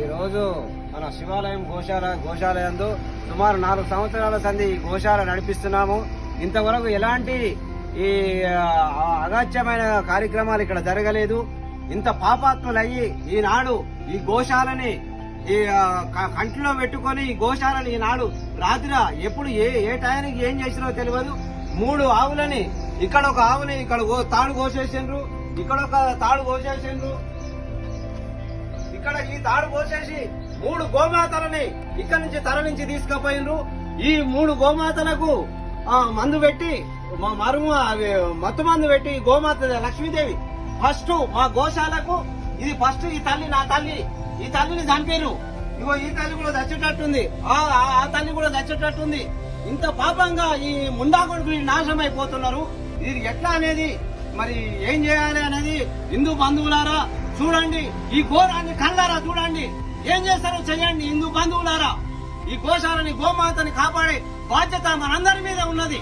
ఈ రోజు మన శివాలయం గోశాలయందు సుమారు 4 సంవత్సరాల సంది ఈ గోశాల నడిపిస్తున్నాము. ఇంతవరకు ఎలాంటి ఈ అగాధ్యమైన కార్యక్రమాలు ఇక్కడ జరగలేదు. ఇంత పాపాత్ములయ్యి ఈనాడు ఈ గోశాలని ఈ కంటిలో పెట్టుకొని ఈ గోశాలని ఈనాడు రాత్రి ఎప్పుడు ఏ టైంకి ఏం చేసినో తెలియదు. 3 ఆవులని ఇక్కడ ఒక ఆవుని ఇక్కడ తాడు కోసేసిండ్రు, ఇక్కడ ఒక తాడు కోసేసిండ్రు, ఇక్కడ ఈ తాడు కోసేసి 3 గోమాతలని ఇక్కడ నుంచి తరలించి తీసుకుపోయిండ్రు. ఈ 3 గోమాతలకు మందు పెట్టి మత్తు మందు పెట్టి గోమాత లక్ష్మీదేవి ఫస్ట్ మా గోశాలకు ఇది ఫస్ట్ ఈ తల్లి నా తల్లి, ఈ తల్లిని చంపారు. ఇగో ఈ తల్లి కూడా చచ్చేటట్టుంది, ఆ తల్లి కూడా చచ్చేటట్టుంది. ఇంత పాపంగా ఈ ముండా కొడుకులు నాశనం అయిపోతున్నారు. ఇది ఎట్లా అనేది మరి ఏం చేయాలి అనేది హిందూ బంధువులారా చూడండి, ఈ ఘోరాన్ని కళ్ళారా చూడండి, ఏం చేస్తారో చెయ్యండి. హిందూ బంధువులారా ఈ గోశాలని గోమాతని కాపాడే బాధ్యత మనందరి మీద ఉన్నది.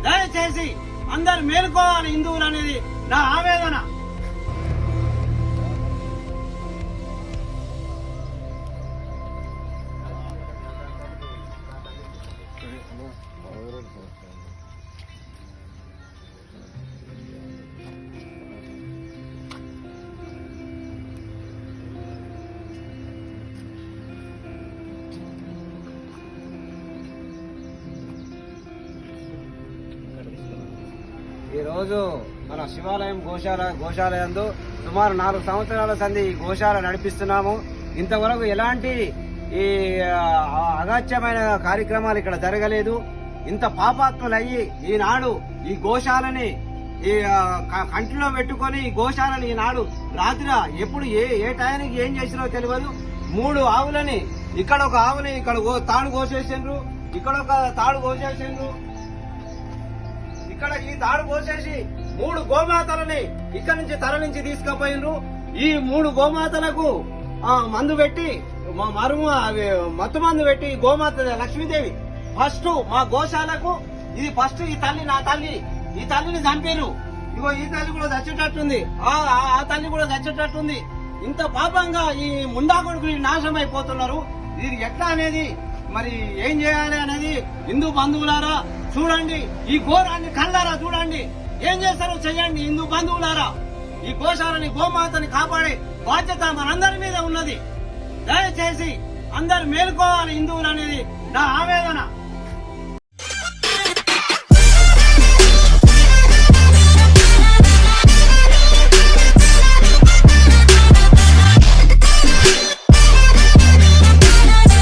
దయచేసి అందరు మేలుకోవాలి హిందువులు అనేది నా ఆవేదన. ఈ రోజు మన శివాలయం గోశాలయందు సుమారు 4 సంవత్సరాల సంది ఈ గోశాల నడిపిస్తున్నాము. ఇంతవరకు ఎలాంటి ఈ అగాధ్యమైన కార్యక్రమాలు ఇక్కడ జరగలేదు. ఇంత పాపాత్ములయ్యి ఈనాడు ఈ గోశాలని ఈ కంటిలో పెట్టుకొని ఈ గోశాలని ఈనాడు రాత్రి ఎప్పుడు ఏ టైంకి ఏం చేసినో తెలియదు. 3 ఆవులని ఇక్కడ ఒక ఆవుని ఇక్కడ తాడు కోసేసిండ్రు, ఇక్కడ ఒక తాడు కోసేసిండ్రు, ఇక్కడ ఈ తాడు కోసేసి 3 గోమాతలని ఇక్కడ నుంచి తరలించి తీసుకుపోయిండ్రు. ఈ 3 గోమాతలకు మందు పెట్టి మత్తు మందు పెట్టి గోమాత లక్ష్మీదేవి ఫస్ట్ మా గోశాలకు ఇది ఫస్ట్ ఈ తల్లి నా తల్లి, ఈ తల్లిని చంపారు. ఇగో ఈ తల్లి కూడా చచ్చేటట్టుంది, ఆ తల్లి కూడా చచ్చేటట్టుంది. ఇంత పాపంగా ఈ ముండా కొడుకులు నాశనం అయిపోతున్నారు. ఇది ఎట్లా అనేది మరి ఏం చేయాలి అనేది హిందూ బంధువులారా చూడండి, ఈ ఘోరాన్ని కళ్ళారా చూడండి, ఏం చేస్తారో చెయ్యండి. హిందూ బంధువులారా ఈ గోశాలని గోమాతని కాపాడే బాధ్యత మనందరి మీద ఉన్నది. దయచేసి అందరు మేలుకోవాలి హిందువులు అనేది నా ఆవేదన.